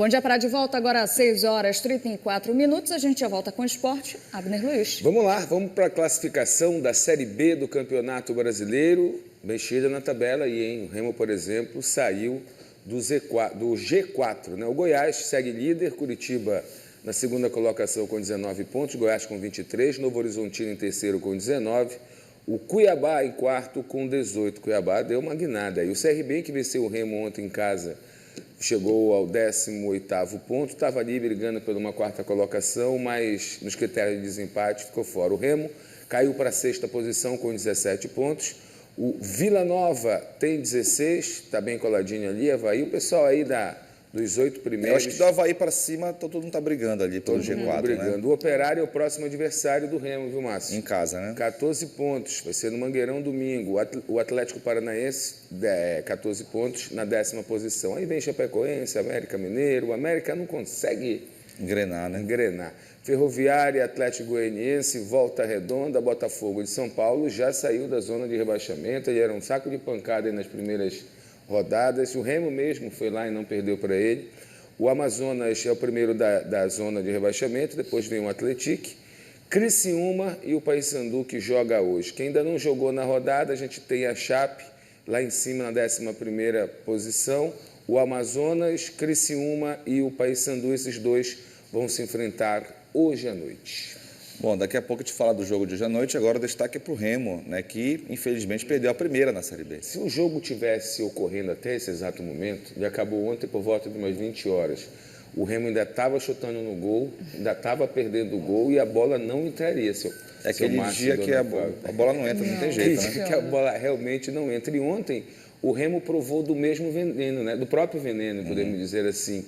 Bom dia para de volta, agora às 6h34. A gente já volta com o esporte. Abner Luiz. Vamos lá, vamos para a classificação da Série B do Campeonato Brasileiro. Mexida na tabela aí, hein? O Remo, por exemplo, saiu do G4, né? O Goiás segue líder, Curitiba na segunda colocação com 19 pontos, Goiás com 23, Novo Horizontino em terceiro com 19, o Cuiabá em quarto com 18. Cuiabá deu uma guinada aí. O CRB, que venceu o Remo ontem em casa, chegou ao 18º ponto, estava ali brigando por uma quarta colocação, mas nos critérios de desempate ficou fora. O Remo caiu para a sexta posição com 17 pontos. O Vila Nova tem 16, está bem coladinho ali. Avaí, o pessoal aí dos 8 primeiros... Eu acho que do Avaí para cima todo mundo está brigando ali pelo G4, brigando. né? O Operário é o próximo adversário do Remo, viu, Márcio? Em casa, né? 14 pontos, vai ser no Mangueirão domingo. O Atlético Paranaense, 14 pontos, na 10ª posição. Aí vem Chapecoense, América Mineiro. O América não consegue engrenar, né? Ferroviária, Atlético Goianiense, Volta Redonda, Botafogo de São Paulo já saiu da zona de rebaixamento. Ele era um saco de pancada aí nas primeiras rodadas. O Remo mesmo foi lá e não perdeu para ele. O Amazonas é o primeiro da zona de rebaixamento, depois vem o Atlético, Criciúma e o Paysandu, que joga hoje. Quem ainda não jogou na rodada, a gente tem a Chape lá em cima na 11ª posição. O Amazonas, Criciúma e o Paysandu, esses dois vão se enfrentar hoje à noite. Bom, daqui a pouco a gente fala do jogo de hoje à noite, agora o destaque é para o Remo, né, que infelizmente perdeu a primeira na Série B. Se o jogo tivesse ocorrendo até esse exato momento, ele acabou ontem por volta de umas 20 horas, o Remo ainda estava chutando no gol, ainda estava perdendo o gol e a bola não entraria. É aquele dia que a bola não entra, não tem jeito, né? Que a bola realmente não entra. E ontem o Remo provou do mesmo veneno, né? Do próprio veneno, podemos dizer assim.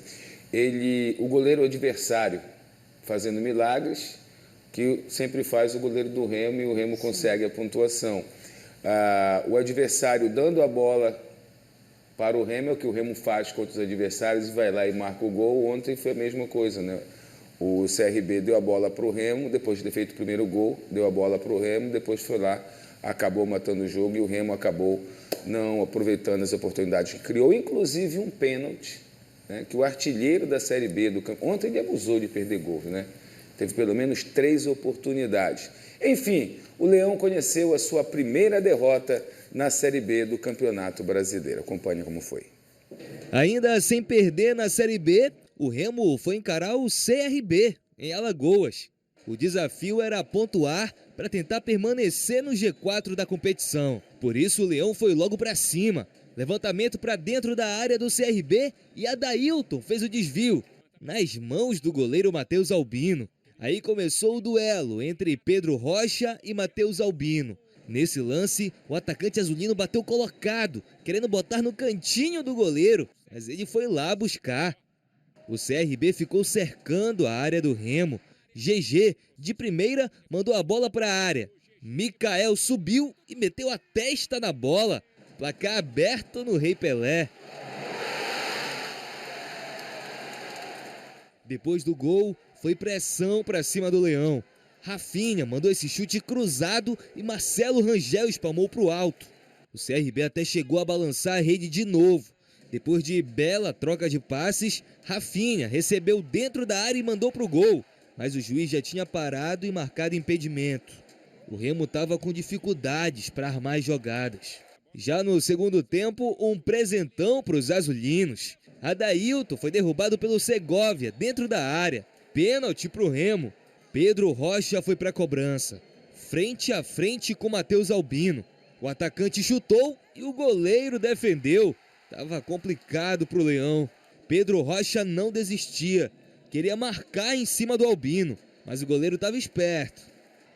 O goleiro adversário fazendo milagres, que sempre faz o goleiro do Remo e o Remo consegue a pontuação. O adversário dando a bola para o Remo, é o que o Remo faz contra os adversários, vai lá e marca o gol. Ontem foi a mesma coisa, né? O CRB deu a bola para o Remo, depois de ter feito o primeiro gol, deu a bola para o Remo, depois foi lá, acabou matando o jogo e o Remo acabou não aproveitando as oportunidades que criou, inclusive um pênalti, né, que o artilheiro da Série B do campo... Ontem ele abusou de perder gol, né? Teve pelo menos 3 oportunidades. Enfim, o Leão conheceu a sua primeira derrota na Série B do Campeonato Brasileiro. Acompanhe como foi. Ainda sem perder na Série B, o Remo foi encarar o CRB, em Alagoas. O desafio era pontuar para tentar permanecer no G4 da competição. Por isso o Leão foi logo para cima. Levantamento para dentro da área do CRB e Adailton fez o desvio, nas mãos do goleiro Matheus Albino. Aí começou o duelo entre Pedro Rocha e Matheus Albino. Nesse lance, o atacante azulino bateu colocado, querendo botar no cantinho do goleiro, mas ele foi lá buscar. O CRB ficou cercando a área do Remo. GG, de primeira, mandou a bola para a área. Mikael subiu e meteu a testa na bola. Placar aberto no Rei Pelé. Depois do gol, foi pressão para cima do Leão. Rafinha mandou esse chute cruzado e Marcelo Rangel espalmou para o alto. O CRB até chegou a balançar a rede de novo. Depois de bela troca de passes, Rafinha recebeu dentro da área e mandou para o gol. Mas o juiz já tinha parado e marcado impedimento. O Remo estava com dificuldades para armar as jogadas. Já no segundo tempo, um presentão para os azulinos. Adailton foi derrubado pelo Segovia dentro da área. Pênalti para o Remo. Pedro Rocha foi para a cobrança. Frente a frente com Matheus Albino. O atacante chutou e o goleiro defendeu. Tava complicado para o Leão. Pedro Rocha não desistia. Queria marcar em cima do Albino, mas o goleiro estava esperto.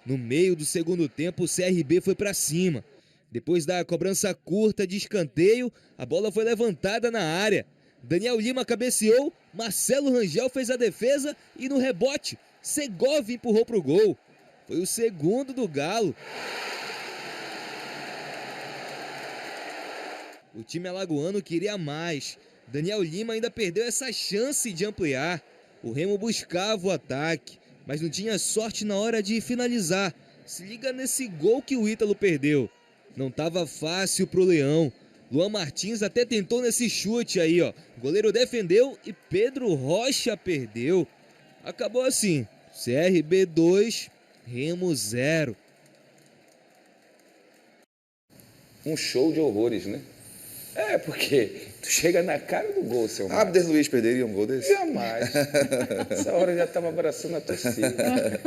No meio do segundo tempo, o CRB foi para cima. Depois da cobrança curta de escanteio, a bola foi levantada na área. Daniel Lima cabeceou, Marcelo Rangel fez a defesa e no rebote, Segovia empurrou para o gol. Foi o segundo do Galo. O time alagoano queria mais. Daniel Lima ainda perdeu essa chance de ampliar. O Remo buscava o ataque, mas não tinha sorte na hora de finalizar. Se liga nesse gol que o Ítalo perdeu. Não estava fácil para o Leão. Luan Martins até tentou nesse chute aí, ó. O goleiro defendeu e Pedro Rocha perdeu. Acabou assim, CRB 2, Remo 0. Um show de horrores, né? Porque tu chega na cara do gol, seu Márcio. Abner Luiz perderia um gol desse? Jamais. Essa hora eu já estava abraçando a torcida.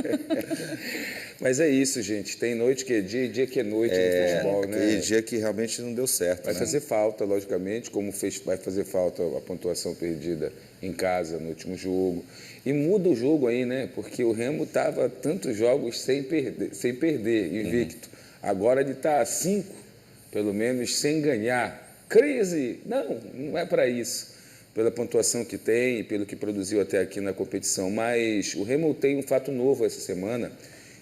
Mas é isso, gente. Tem noite que é dia e dia que é noite no futebol, né? E dia que realmente não deu certo. Vai fazer falta, logicamente, como vai fazer falta a pontuação perdida em casa no último jogo. E muda o jogo aí, né? Porque o Remo estava tantos jogos sem perder, invicto. Agora ele está a 5, pelo menos, sem ganhar. Crise! Não é para isso. Pela pontuação que tem e pelo que produziu até aqui na competição. Mas o Remo tem um fato novo essa semana,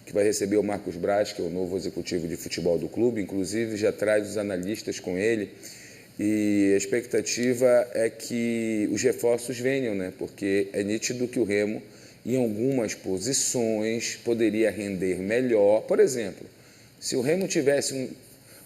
que vai receber o Marcos Braz, que é o novo executivo de futebol do clube. Inclusive, já traz os analistas com ele. E a expectativa é que os reforços venham, né? Porque é nítido que o Remo, em algumas posições, poderia render melhor. Por exemplo, se o Remo tivesse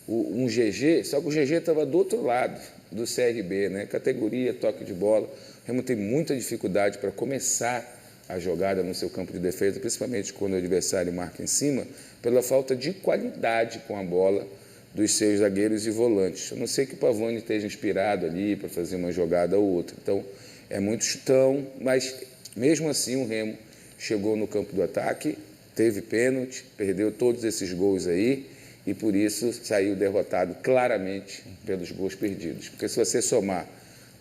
um GG, só que o GG estava do outro lado do CRB, né? Categoria, toque de bola. O Remo tem muita dificuldade para começar a jogada no seu campo de defesa, principalmente quando o adversário marca em cima, pela falta de qualidade com a bola dos seus zagueiros e volantes. A não ser que o Pavone esteja inspirado ali para fazer uma jogada ou outra. Então, é muito chutão, mas mesmo assim o Remo chegou no campo do ataque, teve pênalti, perdeu todos esses gols aí, e por isso saiu derrotado claramente pelos gols perdidos. Porque se você somar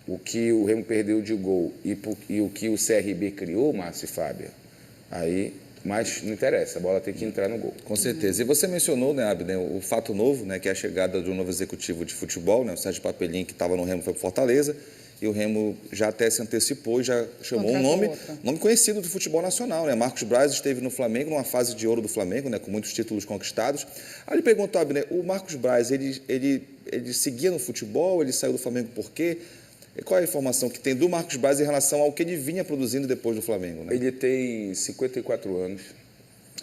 o que o Remo perdeu de gol e o que o CRB criou, Márcio e Fábio, aí, mas não interessa, a bola tem que entrar no gol. Com certeza. E você mencionou, né, Abner, o fato novo, né, que é a chegada de um novo executivo de futebol, né, o Sérgio Papelim, que estava no Remo, foi para Fortaleza, e o Remo já até se antecipou e já chamou um nome conhecido do futebol nacional, né? Marcos Braz esteve no Flamengo, numa fase de ouro do Flamengo, né, com muitos títulos conquistados. Aí ele perguntou, Abner, o Marcos Braz, ele seguia no futebol, ele saiu do Flamengo por quê? E qual é a informação que tem do Marcos Braz em relação ao que ele vinha produzindo depois do Flamengo, né? Ele tem 54 anos,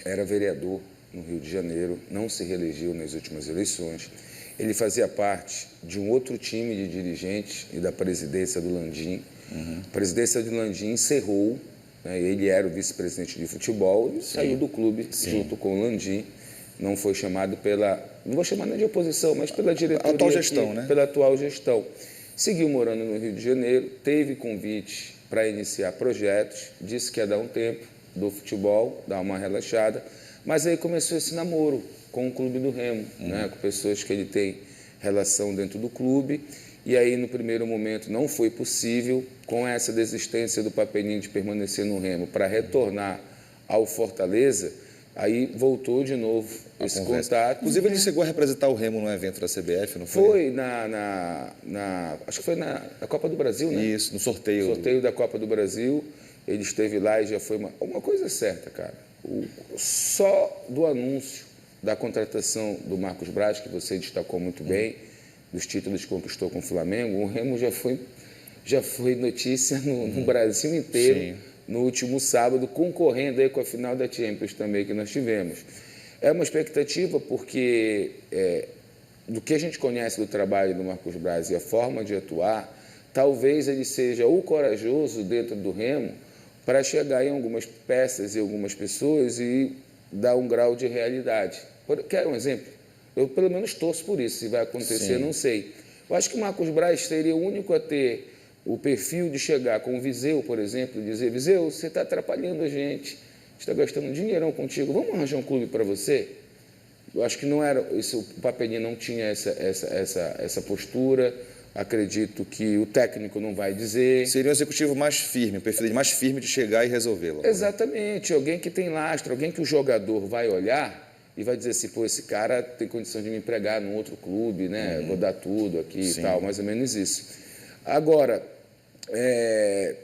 era vereador no Rio de Janeiro, não se reelegeu nas últimas eleições. Ele fazia parte de um outro time de dirigentes e da presidência do Landim. A presidência do Landim encerrou, né, ele era o vice-presidente de futebol e saiu do clube junto com o Landim. Não foi chamado não vou chamar nem de oposição, mas pela diretoria. Atual gestão, né? Pela atual gestão. Seguiu morando no Rio de Janeiro, teve convite para iniciar projetos, disse que ia dar um tempo do futebol, dar uma relaxada, mas aí começou esse namoro com o clube do Remo, né, com pessoas que ele tem relação dentro do clube, e aí no primeiro momento não foi possível, com essa desistência do Papelinho de permanecer no Remo para retornar ao Fortaleza, aí voltou de novo esse contato. Inclusive ele chegou a representar o Remo no evento da CBF, não foi? Foi acho que foi na Copa do Brasil, né? Isso, no sorteio. Sorteio da Copa do Brasil, ele esteve lá e já foi uma coisa certa, cara. Só do anúncio da contratação do Marcos Braz, que você destacou muito bem, dos títulos que conquistou com o Flamengo, o Remo já foi notícia no Brasil inteiro. Sim. No último sábado, concorrendo aí com a final da Champions também que nós tivemos. É uma expectativa porque do que a gente conhece do trabalho do Marcos Braz e a forma de atuar, talvez ele seja o corajoso dentro do Remo para chegar em algumas peças e algumas pessoas e dar um grau de realidade. Quer um exemplo? Eu, pelo menos, torço por isso. Se vai acontecer, não sei. Eu acho que o Marcos Braz seria o único a ter o perfil de chegar com o Viseu, por exemplo, e dizer: Viseu, você está atrapalhando a gente está gastando um dinheirão contigo, vamos arranjar um clube para você? Eu acho que não era isso, o Papelinho não tinha essa postura. Acredito que o técnico não vai dizer. Seria um executivo mais firme, um perfil mais firme de chegar e resolvê-lo. Exatamente, alguém que tem lastro, alguém que o jogador vai olhar e vai dizer assim: pô, esse cara tem condição de me empregar num outro clube, né? Vou dar tudo aqui e tal, mais ou menos isso. Agora,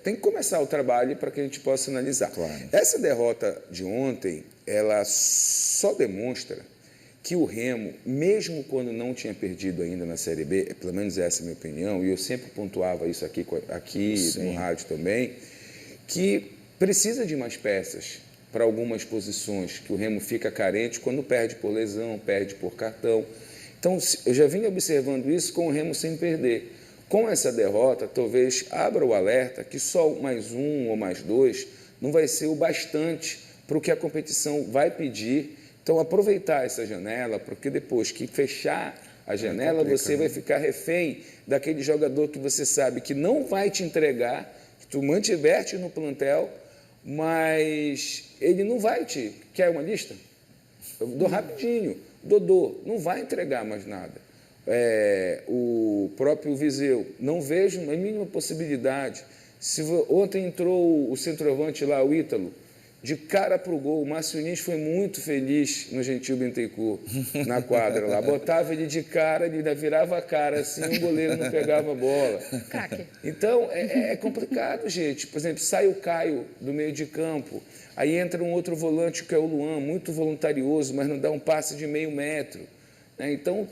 tem que começar o trabalho para que a gente possa analisar. Claro. Essa derrota de ontem, ela só demonstra que o Remo, mesmo quando não tinha perdido ainda na Série B, pelo menos essa é a minha opinião, e eu sempre pontuava isso aqui no rádio também, que precisa de mais peças para algumas posições, que o Remo fica carente quando perde por lesão, perde por cartão. Então, eu já vim observando isso com o Remo sem perder. Com essa derrota, talvez abra o alerta que só mais um ou mais dois não vai ser o bastante para o que a competição vai pedir. Então, aproveitar essa janela, porque depois que fechar a janela, você vai ficar refém daquele jogador que você sabe que não vai te entregar, que tu mantiveste no plantel, mas ele não vai te... Quer uma lista? Eu dou rapidinho. Dodô não vai entregar mais nada. O próprio Viseu, não vejo a mínima possibilidade. Ontem entrou o centroavante lá, o Ítalo, de cara para o gol. O Márcio Nunes foi muito feliz no Gentil Bittencourt, na quadra lá. Botava ele de cara, ele ainda virava a cara assim, o goleiro não pegava a bola. Então, é complicado, gente. Por exemplo, sai o Caio do meio de campo, aí entra um outro volante que é o Luan, muito voluntarioso, mas não dá um passe de meio metro. Então,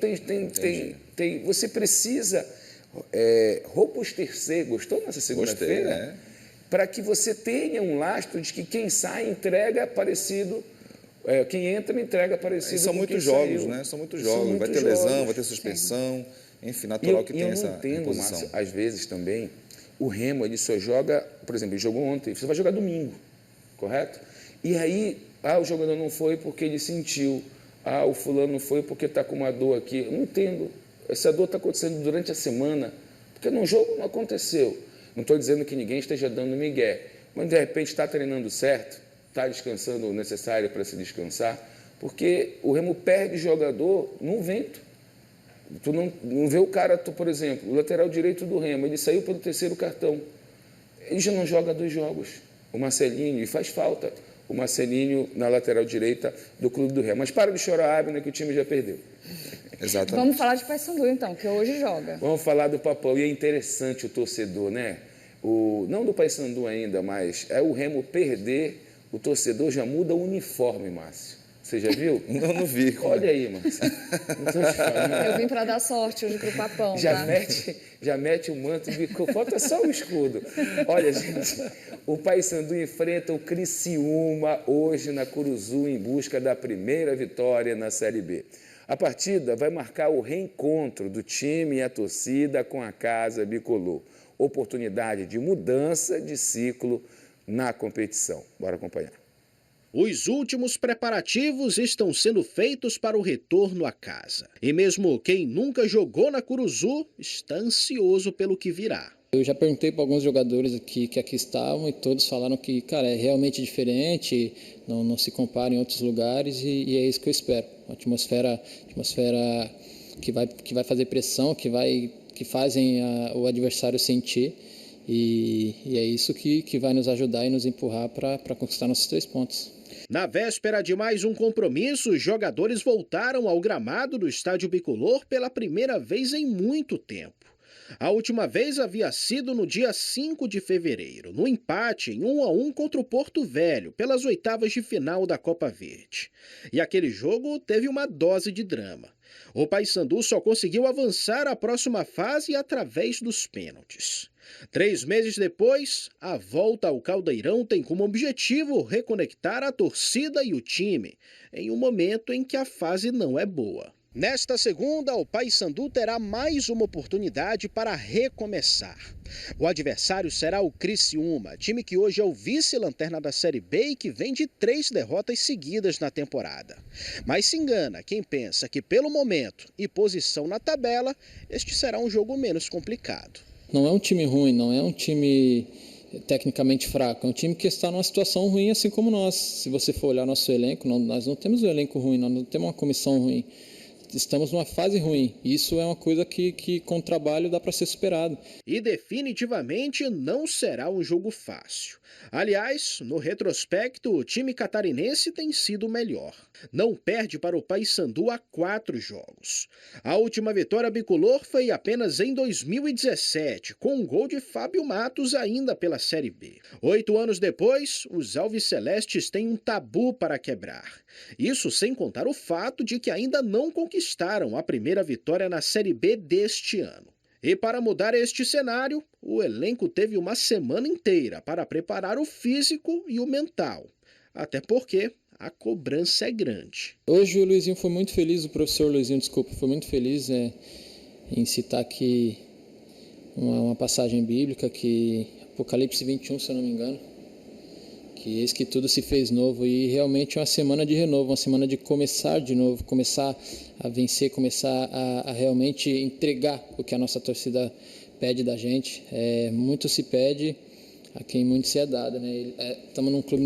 você precisa robustecer. Gostou nessa segunda-feira? Para que você tenha um lastro de que quem sai entrega parecido, quem entra entrega parecido são com muitos quem jogos, saiu. né? São muitos jogos. Vai ter lesão, vai ter suspensão. Enfim, natural que tenha essa imposição. Eu não entendo, Márcio, às vezes também, o Remo ele só joga, por exemplo, ele jogou ontem, você vai jogar domingo, correto? E aí, o jogador não foi porque ele sentiu, o fulano não foi porque está com uma dor aqui. Eu não entendo. Essa dor está acontecendo durante a semana, porque no jogo não aconteceu. Não estou dizendo que ninguém esteja dando migué, mas de repente está treinando certo, está descansando o necessário para se descansar, porque o Remo perde jogador num vento. Tu não vê o cara, por exemplo, o lateral direito do Remo, ele saiu pelo 3º cartão. Ele já não joga 2 jogos. O Marcelinho, e faz falta o Marcelinho na lateral direita do Clube do Remo. Mas para de chorar, Abner, que o time já perdeu. Exatamente. Vamos falar de Paysandu, então, que hoje joga. Vamos falar do Papão. E é interessante o torcedor, né? Não do Paysandu ainda, mas o Remo perder, o torcedor já muda o uniforme, Márcio. Você já viu? Não vi. Olha aí, Márcio. Eu vim para dar sorte hoje para o Papão. Já mete o manto e falta só o escudo. Olha, gente, o Paysandu enfrenta o Criciúma hoje na Curuzu em busca da primeira vitória na Série B. A partida vai marcar o reencontro do time e a torcida com a Casa Bicolor. Oportunidade de mudança de ciclo na competição. Bora acompanhar. Os últimos preparativos estão sendo feitos para o retorno à casa. E mesmo quem nunca jogou na Curuzu está ansioso pelo que virá. Eu já perguntei para alguns jogadores que aqui estavam e todos falaram que, cara, é realmente diferente, não se compara em outros lugares e é isso que eu espero. Uma atmosfera que vai fazer pressão, que fazem o adversário sentir e é isso que vai nos ajudar e nos empurrar para conquistar nossos 3 pontos. Na véspera de mais um compromisso, os jogadores voltaram ao gramado do Estádio Bicolor pela primeira vez em muito tempo. A última vez havia sido no dia 5 de fevereiro, no empate em 1-1 contra o Porto Velho, pelas oitavas de final da Copa Verde. E aquele jogo teve uma dose de drama. O Paysandu só conseguiu avançar à próxima fase através dos pênaltis. 3 meses depois, a volta ao Caldeirão tem como objetivo reconectar a torcida e o time, em um momento em que a fase não é boa. Nesta segunda, o Paysandu terá mais uma oportunidade para recomeçar. O adversário será o Criciúma, time que hoje é o vice-lanterna da Série B e que vem de 3 derrotas seguidas na temporada. Mas se engana quem pensa que pelo momento e posição na tabela, este será um jogo menos complicado. Não é um time ruim, não é um time tecnicamente fraco, é um time que está numa situação ruim assim como nós. Se você for olhar nosso elenco, nós não temos um elenco ruim, nós não temos uma comissão ruim. Estamos numa fase ruim. Isso é uma coisa que com o trabalho dá para ser superado. E definitivamente não será um jogo fácil. Aliás, no retrospecto, o time catarinense tem sido melhor. Não perde para o Paysandu há 4 jogos. A última vitória bicolor foi apenas em 2017, com um gol de Fábio Matos ainda pela Série B. 8 anos depois, os alvicelestes têm um tabu para quebrar. Isso sem contar o fato de que ainda não conquistaram a primeira vitória na Série B deste ano. E para mudar este cenário, o elenco teve uma semana inteira para preparar o físico e o mental. Até porque a cobrança é grande. Hoje o Luizinho foi muito feliz, o professor Luizinho, desculpa, foi muito feliz em citar aqui uma passagem bíblica, que Apocalipse 21, se eu não me engano, que eis que tudo se fez novo, e realmente é uma semana de renovo, uma semana de começar de novo, começar a vencer, começar a realmente entregar o que a nossa torcida pede da gente. Muito se pede a quem muito se é dado, né? Estamos num clube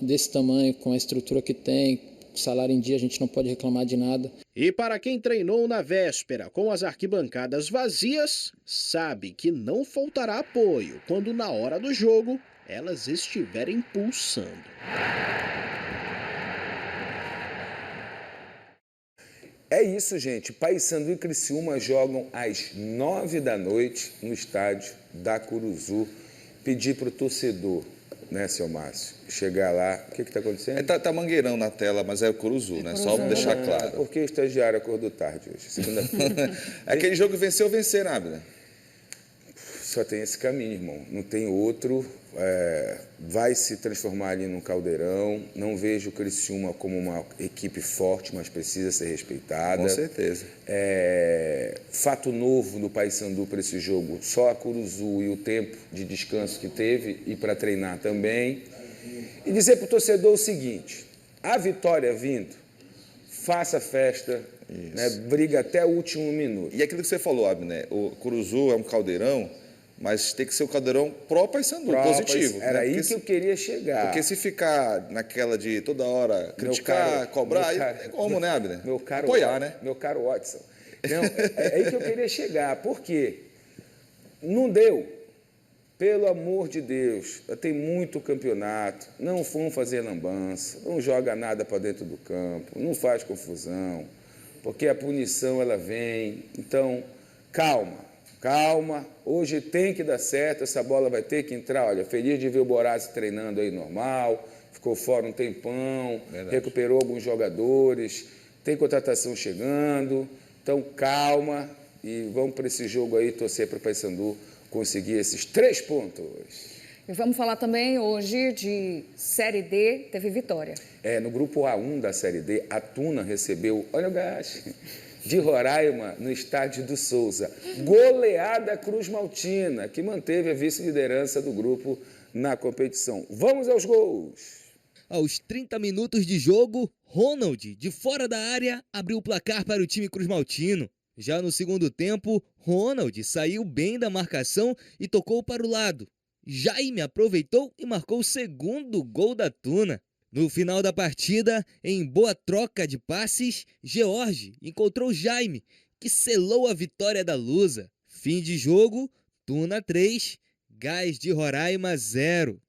desse tamanho, com a estrutura que tem, salário em dia, a gente não pode reclamar de nada. E para quem treinou na véspera com as arquibancadas vazias, sabe que não faltará apoio quando na hora do jogo elas estiverem pulsando. É isso, gente. Paysandu e Criciúma jogam às 9 da noite no estádio da Curuzu. Pedir para o torcedor, né, seu Márcio, chegar lá. O que está acontecendo? Tá mangueirão na tela, mas é o Curuzu, né? Só para deixar claro. Porque o estagiário acordou tarde hoje, segunda-feira. Aquele jogo venceu, né, Abner? Só tem esse caminho, irmão. Não tem outro. Vai se transformar ali num caldeirão. Não vejo o Criciúma como uma equipe forte, mas precisa ser respeitada. Com certeza. Fato novo no Paysandu para esse jogo, só a Curuzu e o tempo de descanso que teve e para treinar também. E dizer para o torcedor o seguinte: a vitória vindo, faça festa, né, briga até o último minuto. E aquilo que você falou, Abner, o Curuzu é um caldeirão, mas tem que ser o caldeirão pró-Paysandu, positivo. Era aí que eu queria chegar. Porque se ficar naquela de toda hora criticar, cobrar, é como, né, Abner? Apoiar, né? Meu caro Watson. Não, é aí que eu queria chegar. Por quê? Não deu. Pelo amor de Deus, tem muito campeonato, não vão fazer lambança, não joga nada para dentro do campo, não faz confusão, porque a punição ela vem. Então, calma. Hoje tem que dar certo, essa bola vai ter que entrar. Olha, feliz de ver o Borazzi treinando aí normal, ficou fora um tempão, recuperou alguns jogadores, tem contratação chegando. Então, calma e vamos para esse jogo aí, torcer para o Paysandu conseguir esses 3 pontos. E vamos falar também hoje de Série D, teve vitória. No grupo A1 da Série D, a Tuna recebeu, olha o gás, de Roraima, no estádio do Souza. Goleada Cruz Maltina, que manteve a vice-liderança do grupo na competição. Vamos aos gols. Aos 30 minutos de jogo, Ronald, de fora da área, abriu o placar para o time Cruz Maltino. Já no segundo tempo, Ronald saiu bem da marcação e tocou para o lado. Jaime aproveitou e marcou o segundo gol da Tuna. No final da partida, em boa troca de passes, George encontrou Jaime, que selou a vitória da Lusa. Fim de jogo, Tuna 3, Gás de Roraima 0.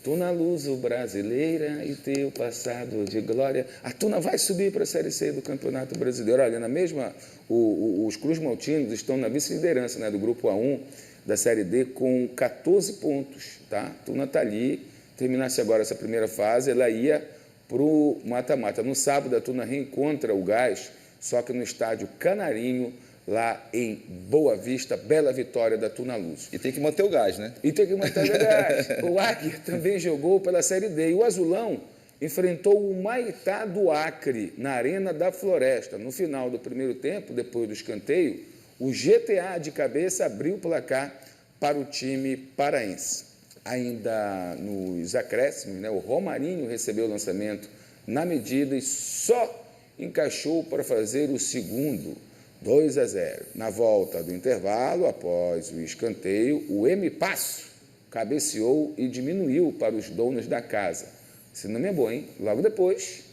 Tuna Luso brasileira e teu passado de glória. A Tuna vai subir para a Série C do Campeonato Brasileiro. Olha, na mesma, os Cruz Maltinos estão na vice-liderança, né, do grupo A1 da Série D com 14 pontos. Tá? A Tuna está ali, terminasse agora essa primeira fase, ela ia para o mata-mata. No sábado, a Tuna reencontra o Gás, só que no estádio Canarinho, lá em Boa Vista, bela vitória da Tuna Luso. E tem que manter o gás, né? E tem que manter o gás. O Águia também jogou pela Série D. E o Azulão enfrentou o Maitá do Acre, na Arena da Floresta. No final do primeiro tempo, depois do escanteio, o GTA de cabeça abriu o placar para o time paraense. Ainda nos acréscimos, né, o Romarinho recebeu o lançamento na medida e só encaixou para fazer o segundo. 2-0. Na volta do intervalo, após o escanteio, o M. Passo cabeceou e diminuiu para os donos da casa. Esse nome é bom, hein? Logo depois,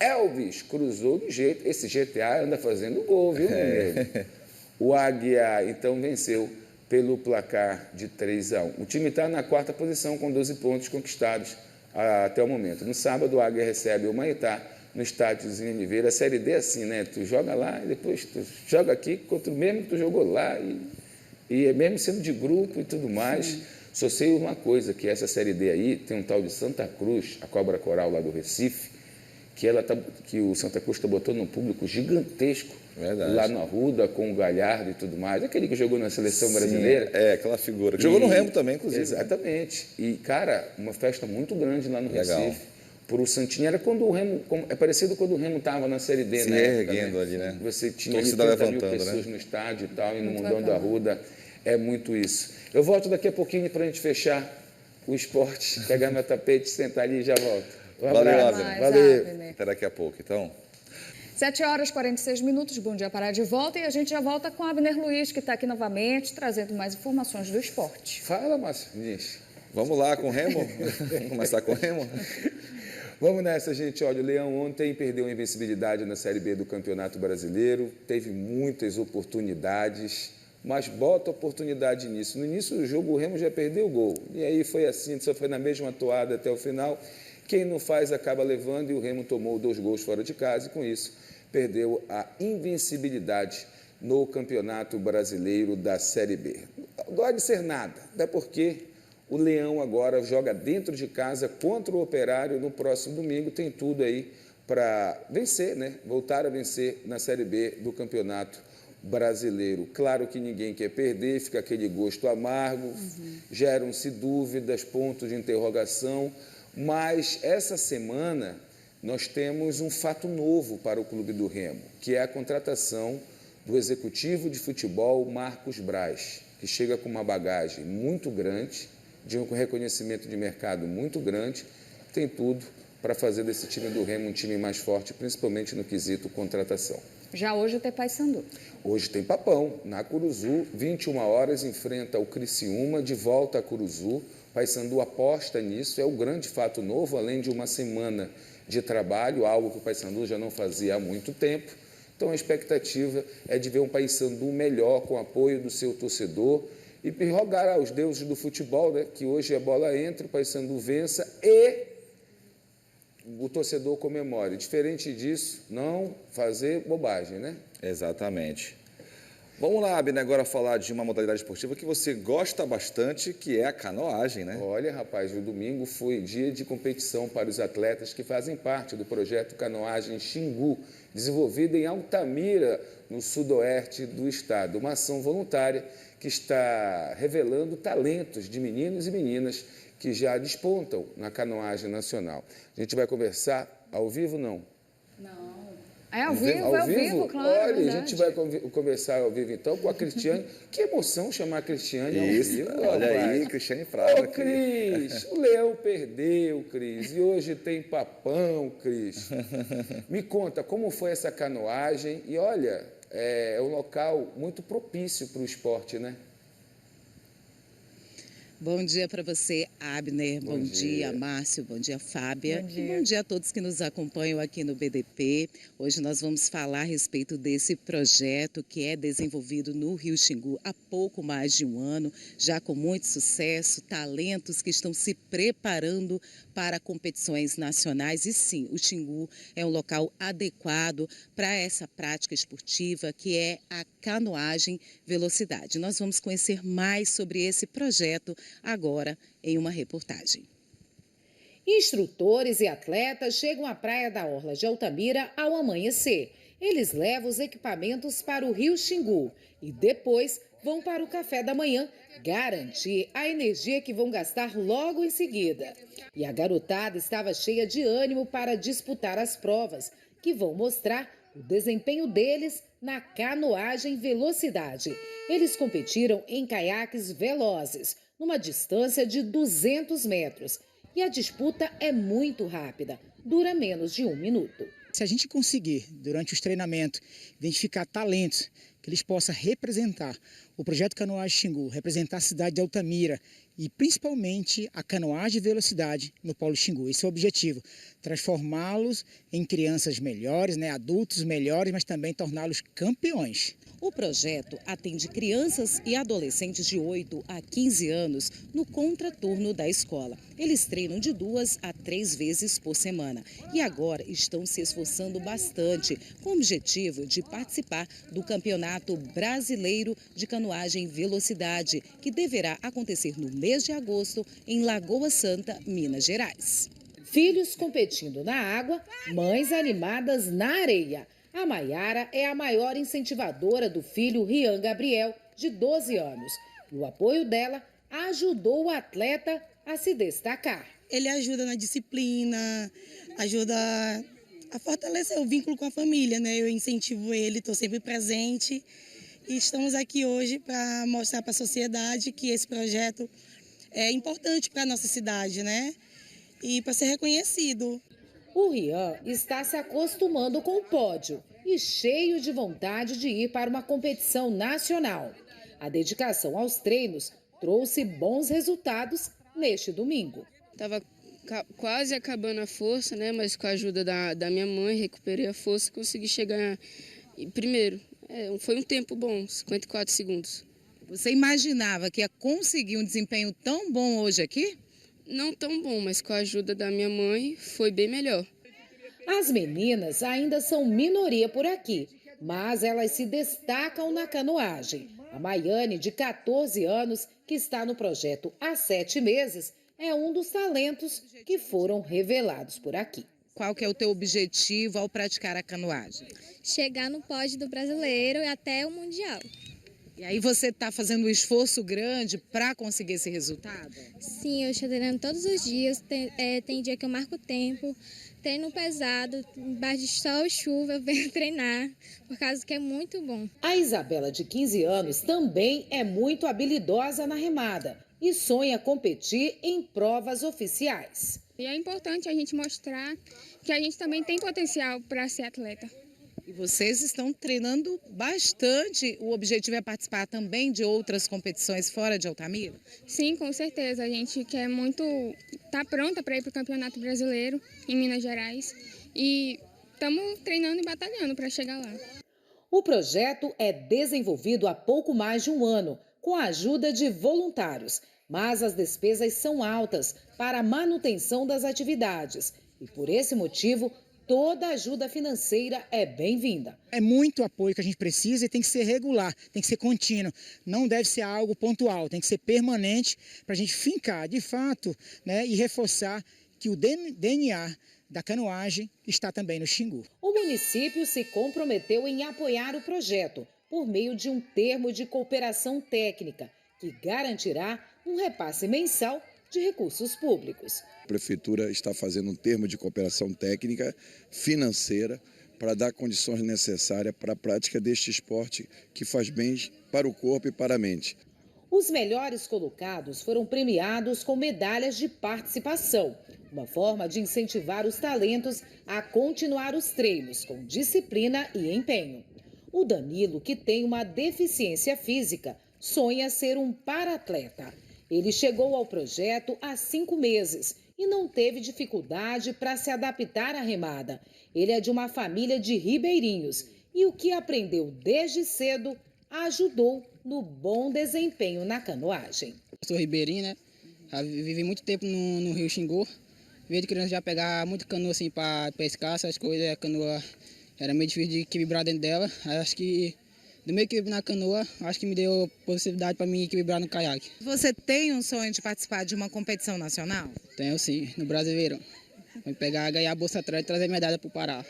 Elvis cruzou do jeito. Esse GTA anda fazendo gol, viu, meu amigo? O Águia, então, venceu pelo placar de 3-1. O time está na 4ª posição com 12 pontos conquistados até o momento. No sábado, o Águia recebe o Maitá no estádio Zinho Oliveira. A Série D é assim, né? Tu joga lá e depois tu joga aqui contra o mesmo que tu jogou lá e é mesmo sendo de grupo e tudo mais. Sim. Só sei uma coisa, que essa Série D aí tem um tal de Santa Cruz, a Cobra Coral lá do Recife, que o Santa Cruz botou num público gigantesco. Verdade. Lá no Arruda, com o Galhardo e tudo mais. Aquele que jogou na seleção brasileira. Aquela figura. Jogou no Remo também, inclusive. Exatamente. E, cara, uma festa muito grande lá no Legal. Recife. Por o Santinho. Era quando o Remo... É parecido quando o Remo estava na Série D, Se né? erguendo ali, né? Você tinha Torcida 30 mil levantando, pessoas né? no estádio e tal, e no Muito mundão do bacana. Arruda. É muito isso. Eu volto daqui a pouquinho para a gente fechar o esporte, pegar meu tapete, sentar ali e já volto. Um Valeu, abraço. Abner. Valeu. Abner. Até daqui a pouco, então. 7h46, Bom Dia Pará de volta, e a gente já volta com Abner Luiz, que está aqui novamente, trazendo mais informações do esporte. Fala, Márcio. Diz. Vamos lá com o Remo? Vamos começar com o Remo? Vamos nessa, gente. Olha, o Leão ontem perdeu a invencibilidade na Série B do Campeonato Brasileiro, teve muitas oportunidades, mas bota oportunidade nisso. No início do jogo, o Remo já perdeu o gol. E aí foi assim, só foi na mesma toada até o final. Quem não faz acaba levando, e o Remo tomou 2 gols fora de casa, e com isso perdeu a invencibilidade no Campeonato Brasileiro da Série B. Não dói de ser nada, até porque o Leão agora joga dentro de casa contra o Operário no próximo domingo, tem tudo aí para vencer, né? Voltar a vencer na Série B do Campeonato Brasileiro. Claro que ninguém quer perder, fica aquele gosto amargo, geram-se dúvidas, pontos de interrogação, mas essa semana nós temos um fato novo para o Clube do Remo, que é a contratação do executivo de futebol Marcos Braz, que chega com uma bagagem muito grande, de um reconhecimento de mercado muito grande, tem tudo para fazer desse time do Remo um time mais forte, principalmente no quesito contratação. Já hoje tem Paysandu. Hoje tem Papão, na Curuzu, 21 horas, enfrenta o Criciúma, de volta a Curuzu. Paysandu aposta nisso, é o grande fato novo, além de uma semana de trabalho, algo que o Paysandu já não fazia há muito tempo. Então a expectativa é de ver um Paysandu melhor, com o apoio do seu torcedor, e rogar aos deuses do futebol, né, que hoje a bola entre, o Paysandu vença e o torcedor comemore. Diferente disso, não fazer bobagem, né? Exatamente. Vamos lá, Abner, agora falar de uma modalidade esportiva que você gosta bastante, que é a canoagem, né? Olha, rapaz, o domingo foi dia de competição para os atletas que fazem parte do projeto Canoagem Xingu, desenvolvido em Altamira, no sudoeste do estado. Uma ação voluntária que está revelando talentos de meninos e meninas que já despontam na canoagem nacional. A gente vai conversar ao vivo, não? Não. É ao vivo, claro. Olha, é a gente vai conversar ao vivo então com a Cristiane. Que emoção chamar a Cristiane ao vivo. Olha aí, Cristiane Fraga. Ô, Cris, o Leão perdeu, Cris, e hoje tem Papão, Cris. Me conta, como foi essa canoagem? E olha, é um local muito propício para o esporte, né? Bom dia para você, Abner. Bom dia, Márcio. Bom dia, Fábia. Bom dia. E bom dia a todos que nos acompanham aqui no BDP. Hoje nós vamos falar a respeito desse projeto que é desenvolvido no Rio Xingu há pouco mais de um ano, já com muito sucesso, talentos que estão se preparando para competições nacionais. E sim, o Xingu é um local adequado para essa prática esportiva que é a canoagem velocidade. Nós vamos conhecer mais sobre esse projeto agora em uma reportagem. Instrutores e atletas chegam à praia da Orla de Altamira ao amanhecer. Eles levam os equipamentos para o Rio Xingu e depois vão para o café da manhã garantir a energia que vão gastar logo em seguida. E a garotada estava cheia de ânimo para disputar as provas, que vão mostrar o desempenho deles na canoagem velocidade. Eles competiram em caiaques velozes, numa distância de 200 metros. E a disputa é muito rápida, dura menos de 1 minuto. Se a gente conseguir, durante os treinamentos, identificar talentos que eles possam representar o projeto Canoagem Xingu, representar a cidade de Altamira e principalmente a canoagem de velocidade no Polo Xingu. Esse é o objetivo, transformá-los em crianças melhores, adultos melhores, mas também torná-los campeões. O projeto atende crianças e adolescentes de 8 a 15 anos no contraturno da escola. Eles treinam de 2 a 3 vezes por semana e agora estão se esforçando bastante com o objetivo de participar do Campeonato Brasileiro de Canoagem Velocidade, que deverá acontecer no mês de agosto em Lagoa Santa, Minas Gerais. Filhos competindo na água, mães animadas na areia. A Maiara é a maior incentivadora do filho Rian Gabriel, de 12 anos. E o apoio dela ajudou o atleta a se destacar. Ele ajuda na disciplina, ajuda a fortalecer o vínculo com a família, né? Eu incentivo ele, estou sempre presente. E estamos aqui hoje para mostrar para a sociedade que esse projeto é importante para a nossa cidade, né? E para ser reconhecido. O Rian está se acostumando com o pódio e cheio de vontade de ir para uma competição nacional. A dedicação aos treinos trouxe bons resultados neste domingo. Estava quase acabando a força, né? Mas com a ajuda da minha mãe, recuperei a força e consegui chegar primeiro. Foi um tempo bom, 54 segundos. Você imaginava que ia conseguir um desempenho tão bom hoje aqui? Não tão bom, mas com a ajuda da minha mãe foi bem melhor. As meninas ainda são minoria por aqui, mas elas se destacam na canoagem. A Maiane, de 14 anos, que está no projeto há 7 meses, é um dos talentos que foram revelados por aqui. Qual que é o teu objetivo ao praticar a canoagem? Chegar no pódio do brasileiro e até o mundial. E aí você está fazendo um esforço grande para conseguir esse resultado? Sim, eu estou treinando todos os dias. Tem dia que eu marco tempo, treino pesado, embaixo de sol e chuva eu venho treinar, por causa que é muito bom. A Isabela, de 15 anos, também é muito habilidosa na remada e sonha competir em provas oficiais. E é importante a gente mostrar que a gente também tem potencial para ser atleta. E vocês estão treinando bastante. O objetivo é participar também de outras competições fora de Altamira? Sim, com certeza. A gente quer muito estar pronta para ir para o Campeonato Brasileiro em Minas Gerais. E estamos treinando e batalhando para chegar lá. O projeto é desenvolvido há pouco mais de um ano, com a ajuda de voluntários. Mas as despesas são altas para a manutenção das atividades. E por esse motivo, toda ajuda financeira é bem-vinda. É muito apoio que a gente precisa e tem que ser regular, tem que ser contínuo. Não deve ser algo pontual, tem que ser permanente para a gente fincar de fato, né, e reforçar que o DNA da canoagem está também no Xingu. O município se comprometeu em apoiar o projeto por meio de um termo de cooperação técnica que garantirá um repasse mensal de recursos públicos. A Prefeitura está fazendo um termo de cooperação técnica financeira para dar condições necessárias para a prática deste esporte que faz bem para o corpo e para a mente. Os melhores colocados foram premiados com medalhas de participação, uma forma de incentivar os talentos a continuar os treinos com disciplina e empenho. O Danilo, que tem uma deficiência física, sonha ser um para-atleta. Ele chegou ao projeto há 5 meses e não teve dificuldade para se adaptar à remada. Ele é de uma família de ribeirinhos e o que aprendeu desde cedo ajudou no bom desempenho na canoagem. Eu sou ribeirinho, né? Já vivi muito tempo no Rio Xingu. Desde criança já pegava muito canoa assim para pescar, essas coisas. A canoa era meio difícil de equilibrar dentro dela. Aí acho que do meu equilíbrio na canoa, acho que me deu possibilidade para mim equilibrar no caiaque. Você tem um sonho de participar de uma competição nacional? Tenho sim, no Brasileirão. Vou ganhar a bolsa atrás e trazer medalha para o Pará.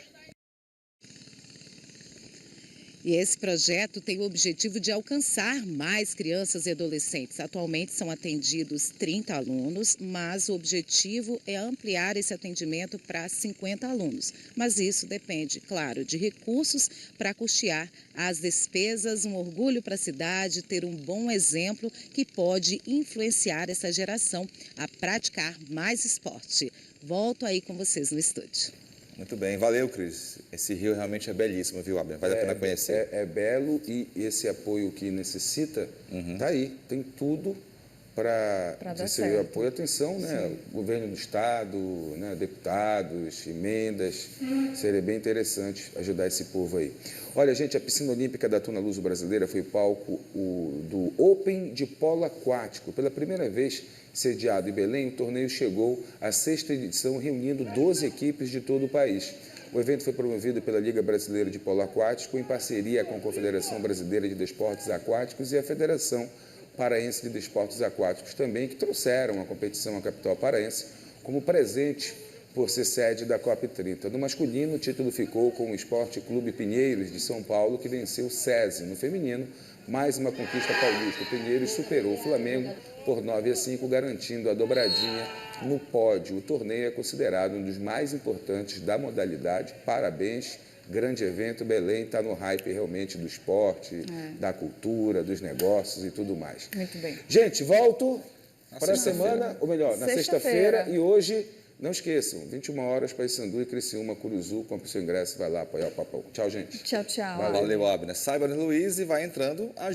E esse projeto tem o objetivo de alcançar mais crianças e adolescentes. Atualmente são atendidos 30 alunos, mas o objetivo é ampliar esse atendimento para 50 alunos. Mas isso depende, claro, de recursos para custear as despesas, um orgulho para a cidade, ter um bom exemplo que pode influenciar essa geração a praticar mais esporte. Volto aí com vocês no estúdio. Muito bem, valeu, Cris. Esse rio realmente é belíssimo, viu, Abner? Vale a pena conhecer. É belo e esse apoio que necessita, tá aí. Tem tudo para receber apoio. Atenção, né? Sim. Governo do Estado, né? Deputados, emendas. Seria bem interessante ajudar esse povo aí. Olha, gente, a piscina olímpica da Tuna Luso Brasileira foi palco do Open de Polo Aquático. Pela primeira vez, sediado em Belém, o torneio chegou à 6ª edição, reunindo 12 equipes de todo o país. O evento foi promovido pela Liga Brasileira de Polo Aquático, em parceria com a Confederação Brasileira de Desportos Aquáticos e a Federação Paraense de Desportos Aquáticos também, que trouxeram a competição à capital paraense como presente por ser sede da COP30. No masculino, o título ficou com o Esporte Clube Pinheiros de São Paulo, que venceu o SESI. No feminino, mais uma conquista paulista. O Pinheiros superou o Flamengo por 9-5, garantindo a dobradinha no pódio. O torneio é considerado um dos mais importantes da modalidade. Parabéns, grande evento. Belém está no hype realmente do esporte, da cultura, dos negócios e tudo mais. Muito bem. Gente, volto para a semana, ou melhor, na sexta-feira, e hoje, não esqueçam, 21 horas, Paysandu e Criciúma, Curuzu, compre seu ingresso, vai lá apoiar o Papão. Tchau, gente. Tchau, tchau. Valeu, Abner. Saiba, Luiz, e vai entrando a